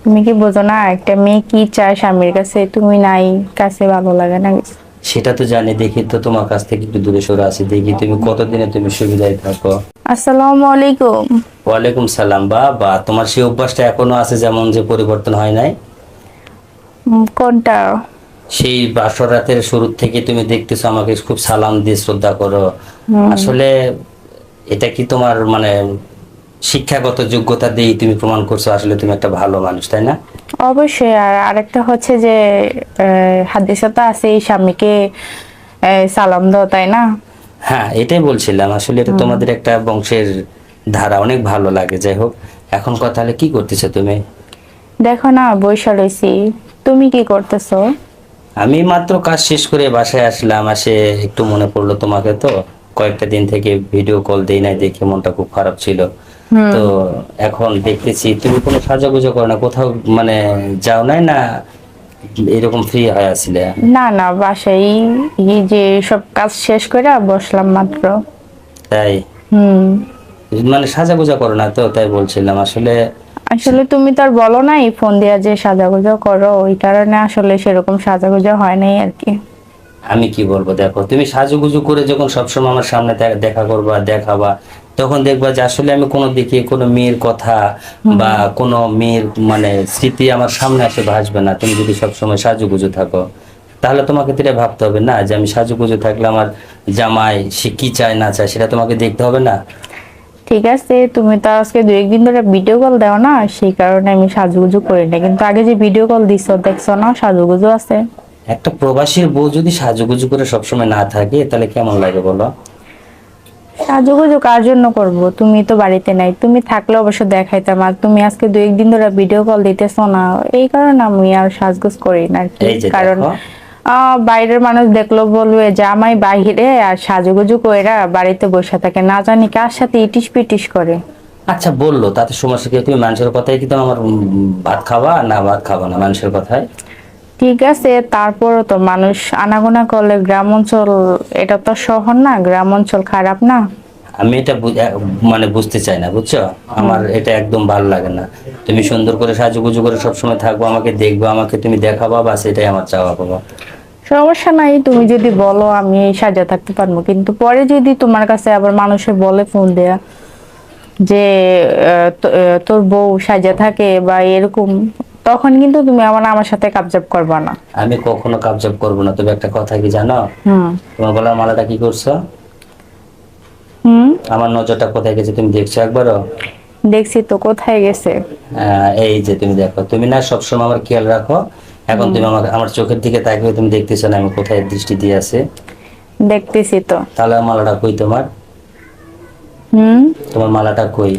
তুমি কি বোঝো না একটা মেয়ে কি চায় স্বামীর কাছে, তুমি নাই কাছে ভালো লাগে না? সেটা তো জানি, দেখি তো তোমার কাছ থেকে একটু দূরে সরে আছি, দেখি তুমি কতদিনে তুমি সুবিধায় থাকো। আসসালামু আলাইকুম। ওয়ালাইকুম সালাম। বা তোমার সেই অভ্যাসটা এখনো আছে, যেমন যে পরিবর্তন হয় নাই। কোনটা? সেই বাসর রাতের শুরু থেকে তুমি দেখতেছো আমাকে খুব সালাম দিয়ে শ্রদ্ধা করো। আসলে এটা কি তোমার মানে শিক্ষাগত যোগ্যতা দিয়ে তুমি প্রমাণ করছো আসলে তুমি একটা ভালো মানুষ, তাই না? অবশ্যই। আর আরেকটা হচ্ছে যে হাদিসে তো আছে এই স্বামীকে সালাম দাও, তাই না? হ্যাঁ, এটাই বলছিলাম, আসলে এটা তোমাদের একটা বংশের ধারা, অনেক ভালো লাগে। যাই হোক, এখন কথা হলে কি করতেছো তুমি? দেখো না, বইসা রইছি। তুমি কি করতেছো? আমি মাত্র কাজ শেষ করে বাসায় আসলাম, আসে একটু মনে পড়লো তোমাকে। তো কয়েকটা দিন থেকে ভিডিও কল দেই নাই, দেখে মনটা খুব খারাপ ছিল। তো এখন দেখতেছি তুমি কোনো সাজুগুজু করো না, কোথাও মানে যাও নাই না, এরকম ফ্রি হয়ে আসলে? না না, বাসায় এই যে সব কাজ শেষ করে বসলাম মাত্র। তাই? হুম। মানে সাজাগুজা করো না তো, তাই বলছিলাম আসলে। আসলে তুমি তো আর বলো নাই ফোন দিয়া যে সাজাগুজা করো, ওই কারণে আসলে সেরকম সাজাগুজা হয় নাই আর কি। আমি কি বলবো, দেখো তুমি সাজুগুজু করে যখন সবসময় আমার সামনে দেখা করবা, দেখাবা, তখন দেখবা যে আসলে আমি কোনো দিকে কোনো মেয়ের কথা বা কোনো মেয়ের মানে স্মৃতি আমার সামনে আসে ভাসবে না। তুমি যদি সবসময় সাজুগুজু থাকো, তাহলে তোমাকে তো এটা ভাবতে হবে না যে আমি সাজুগুজু থাকলে আমার জামাই সে কি চায় না চায় সেটা তোমাকে দেখতে হবে না। ঠিক আছে, তুমি তো আজকে দু একদিন ধরে ভিডিও কল দাও না, সেই কারণে আমি সাজুগুজু করি না, কিন্তু আগে যে ভিডিও কল দিছো দেখছো না সাজুগুজু আছে। একটা প্রবাসীর বউ যদি সাজুগুজু করে সবসময় না থাকে তাহলে কেমন লাগে বলো? সাজুগুজু কার জন্য করব? তুমি তো বাড়িতে নাই, তুমি থাকলে অবশ্য দেখাইতাম। আর তুমি আজকে দু একদিন ধরে ভিডিও কল দিতেছো না, এই কারণে আমি আর সাজগোজ করি না আর কি। এই যে কারণ দেখো, বাইরের মানুষ দেখলো বলবে জামাই বাহিরে আর সাজুগুজু কইরা বাড়িতে বসে থাকে, না জানি কার সাথে ইটিস পিটিস করে। আচ্ছা বললো তাতে সমস্যা কি? তুমি মানুষের কথায় কি তো আমার ভাত খাবা না, ভাত খাবা না মানুষের কথায়? ঠিক আছে, তারপরও তো মানুষ আনাগোনা করলে, গ্রাম অঞ্চল, এটা তো শহর না, গ্রাম অঞ্চল খারাপ না? আমি এটা মানে বুঝতে চাই না, বুঝছো? আমার এটা একদম ভালো লাগে না। তুমি সুন্দর করে সাজুগুজু করে সবসময় থাকবো, আমাকে দেখবো, আমাকে তুমি দেখাবা, বাস এটাই আমার চাওয়া পাবো। সমস্যা নাই, তুমি যদি বলো আমি সাজা থাকতে পারবো, কিন্তু পরে যদি তোমার কাছে আবার মানুষে বলে ফোন দেয়া যে তোর বউ সাজা থাকে বা এরকম, তখন কিন্তু তুমি আমার সাথে কাবজাব করবা না। আমি কখনো কাবজাব করবো না। তবে একটা কথা কি জানো? হুম। তোমার গলার মালাটা কি করছো? হুম। আমার নজরটা কোথায় গেছে তুমি দেখছো একবারও? দেখছি তো, কোথায় গেছে? এই যে তুমি দেখো, তুমি না সবসময় আমার খেয়াল রাখো। এখন তুমি আমাকে আমার চোখের দিকে তাকিয়ে তুমি দেখতেছো না আমি কোথায় দৃষ্টি দিয়ে আছে? দেখতেছি তো। তাহলে আমার মালাটা কই তোমার? হুম। তোমার মালাটা কই?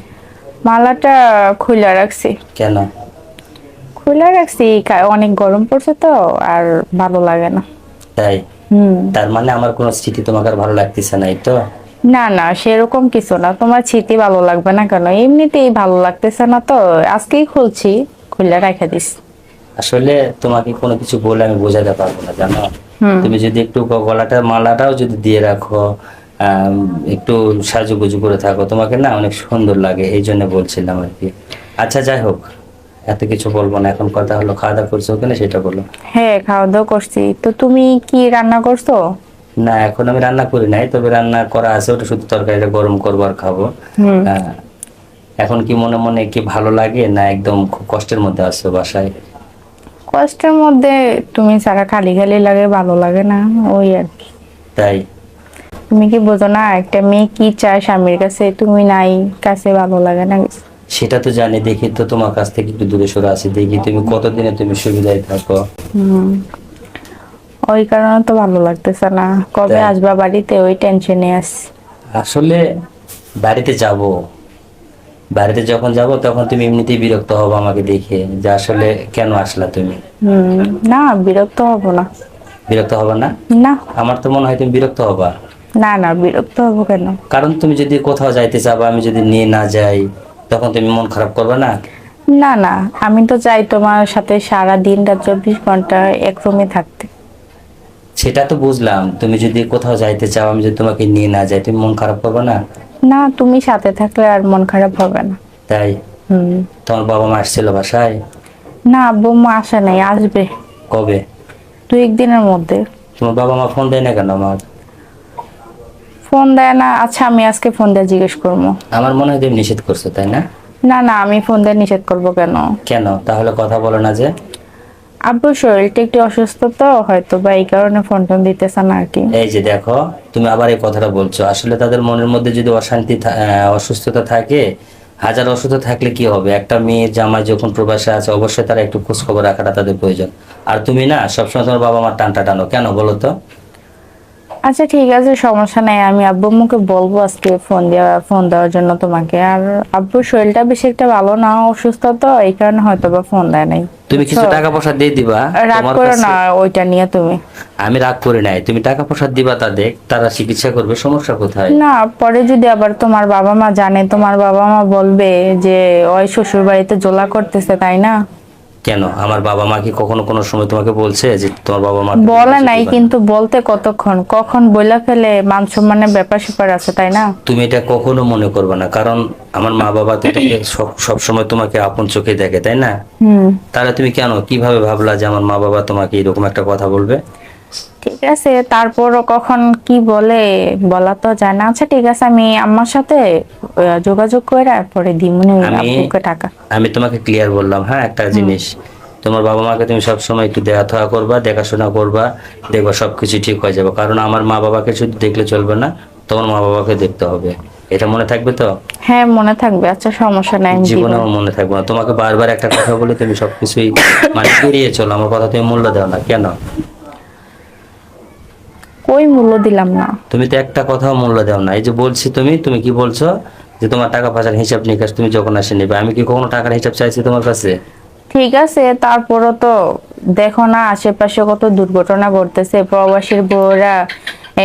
মালাটা খুলে রাখছি। কেন? খুলে রাখছি, অনেক গরম পড়ছে তো, আর ভালো লাগে না। তাই? হুম। তার মানে আমার কোনো স্মৃতি তোমাকে আর ভালো লাগতেছে না, এই তো? না না, সেরকম কিছু না। তোমার স্মৃতি ভালো লাগবে না কেন? এমনিতেই ভালো লাগতেছে না তো, আজকেই খুলছি, খুলে রেখে দিস। আসলে তোমাকে কোনো কিছু বলে আমি বোঝাতে পারবো না, জানো? তুমি যদি একটু গলাটার মালাটাও যদি দিয়ে রাখো, আম, একটু সাজুগুজু করে থাকো, তোমাকে না অনেক সুন্দর লাগে, এই জন্য বলছিলাম আর কি। আচ্ছা যাই হোক, এত কিছু বলবো না। এখন কথা হলো, খাওয়া দাওয়া করছো কিনা সেটা বলো। হ্যাঁ, খাওয়া দাওয়া করছি। তো তুমি কি রান্না করছো? না, এখন আমি রান্না করি নাই, তবে রান্না করা আছে, ওটা শুধু তরকারিটা গরম করবো আর খাবো। হুম। আহ, এখন কি মনে মনে কি ভালো লাগে না একদম খুব কষ্টের মধ্যে আছো বাসায়? কষ্টের মধ্যে? তুমি সারা খালি খালি লাগে, ভালো লাগে না, ওই আর কি। তাই? তুমি কি বোঝো না একটা মেয়ে কি চায় স্বামীর কাছে, তুমি নাই কাছে ভালো লাগে না? সেটা তো জানি, দেখি তো তোমার কাছ থেকে একটু দূরে সরে আছি, দেখি তুমি কতদিনে তুমি সুবিধায় থাকো। হুম। ওই কারণে তো ভালো লাগতেছে না, কবে তাই? আসবা বাড়িতে ওই টেনশনে আছি। আসলে বাড়িতে যাব, বাড়িতে যখন যাব তখন তুমি এমনিতেই বিরক্ত হবে আমাকে দেখে, যে আসলে কেন আসলা তুমি। না, বিরক্ত হব না। বিরক্ত হবে না? না। আমার তো মনে হয় তুমি বিরক্ত হবা। না না, বিরক্ত হবো কেন? কারণ তুমি যদি কোথাও যাইতে চাবা, আমি যদি নিয়ে না যাই, তখন তুমি মন খারাপ করবে না? না না, আমি তো চাই তোমার সাথে সারা দিন রাত 24 ঘন্টা এক রুমে থাকতে। সেটা তো বুঝলাম, তুমি যদি কোথাও যাইতে চাও, আমি যদি তোমাকে নিয়ে না যাই, তুমি মন খারাপ করবে না? না, তুমি সাথে থাকলে আর মন খারাপ হবে না। তাই? হুম। তোমার বাবা মা আসছিল বাসায়? না আব্বু আম্মু আসে নাই, আসবে কবে? 2-1 দিনের মধ্যে। তোমার বাবা মা ফোন দেয় না কেন আমার? ফোন দেয় না? আচ্ছা আমি আজকে ফোন দিয়ে জিজ্ঞেস করবো। আমার মনে হয় তুমি নিষেধ করছো, তাই না? না না, আমি ফোন দিয়ে নিষেধ করবো কেন? কেন তাহলে কথা বলো না যে? আব্বুর শরীরটা একটু অসুস্থ তো, হয়তো বা এই কারণে ফোন টোন দিতেছে না আর কি। এই যে দেখো, তুমি আবার এই কথাটা বলছো। আসলে তাদের মনের মধ্যে যদি অশান্তি অসুস্থতা থাকে, হাজার অসুস্থ থাকলে কি হবে? একটা মেয়ের জামাই যখন প্রবাসে আছে, অবশ্যই তারা একটু খোঁজ খবর রাখাটা তাদের প্রয়োজন। আর তুমি না সবসময় তোমার বাবা মার টানটা টানো কেন বলো তো? আচ্ছা ঠিক আছে, সমস্যা নাই, আমি আব্বু আম্মুকে বলবো আজকে ফোন দেওয়ার জন্য তোমাকে। আর আব্বুর শরীরটা বেশি একটা ভালো না, অসুস্থ তো, এই কারণে হয়তো বা ফোন দেয় নাই। তুমি কিছু টাকা পয়সা দিয়ে দিবা রাগ তোমার করো কাছে। না ওইটা নিয়ে তুমি। আমি রাগ করি নাই, তুমি টাকা পয়সা দিবা তাদের, তারা চিকিৎসা করবে, সমস্যা কোথায়? না, পরে যদি আবার তোমার বাবা মা জানে, তোমার বাবা মা বলবে যে ওই শ্বশুর বাড়িতে জোলা করতেছে, তাই না? কেন আমার বাবা মা কি কখনো কোনো সময় তোমাকে বলছে যে তোমার বাবা মা? বলে নাই, কিন্তু বলতে কতক্ষণ, কখন বইলা ফেলে, মান সম্মানের ব্যাপার স্যাপার আছে, তাই না? তুমি এটা কখনো মনে করবে না, কারণ আমার মা বাবা তো তোমাকে সব সময় তোমাকে আপন চোখে দেখে, তাই না? হুম। তাহলে তুমি কেন কিভাবে ভাবলা যে আমার মা বাবা তোমাকে এরকম একটা কথা বলবে? ঠিক আছে, তারপরও কখন কি বলে বলা তো যায় না। আচ্ছা ঠিক আছে, আমি আম্মার সাথে যোগাযোগ করে পরে দিমুনি আপুকে টাকা। আমি তোমাকে ক্লিয়ার বললাম, হ্যাঁ একটা জিনিস, তোমার বাবা মাকে তুমি সবসময় একটু দেখাশোনা করবা, দেখাশোনা করবা, দেখবা সবকিছু ঠিক হয়ে যাবে। কারণ আমার মা বাবাকে শুধু দেখলে চলবে না, তোমার মা বাবাকে দেখতে হবে। এটা মনে থাকবে তো? হ্যাঁ মনে থাকবে। আচ্ছা সমস্যা নাই, আমি দিব। জীবনেও মনে থাকবে না। তোমাকে বারবার একটা কথা বলে তুমি সবকিছুই মানে এড়িয়ে চলো, আমার কথা তুমি মূল্য দাও না কেন? কই মূল্য দিলাম না? তুমি তো একটা কথাও মূল্য দাও না। এই যে বলছি, তুমি কি বলছো যে তোমার টাকা পয়সার হিসাব নিকাশ তুমি যখন আসে নেবে। আমি কি কখনো টাকার হিসাব চাইছি তোমার কাছে? ঠিক আছে, তারপরও তো দেখো না আশেপাশে কত দুর্ঘটনা ঘটতেছে, প্রবাসীর বউরা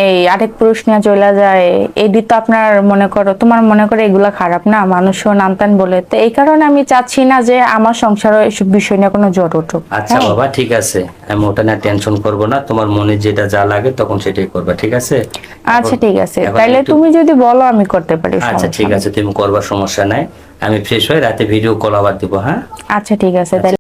এই আরেক পুরুষ নিয়ে চলে যায়। এটি তো আপনার মনে করো, তোমার মনে করো এগুলা খারাপ না, মানুষও নামতান বলে। তো এই কারণে আমি চাচ্ছি না যে আমার সংসারে এসব বিষয় নিয়ে কোনো জট উঠুক। আচ্ছা হ্যাঁ? বাবা ঠিক আছে, আমি ওটা নিয়ে টেনশন করবো না। তোমার মনে যেটা যা লাগে তখন সেটাই করবা, ঠিক আছে? আচ্ছা ঠিক আছে, এখন তাইলে একটু- তুমি যদি বলো আমি করতে পারি, আচ্ছা সমস্যা ঠিক নেই। আছে, তুমি করবার সমস্যা নাই। আমি ফ্রেশ হয়ে রাতে ভিডিও কল আবার দিব, হ্যাঁ? আচ্ছা ঠিক আছে তাইলে।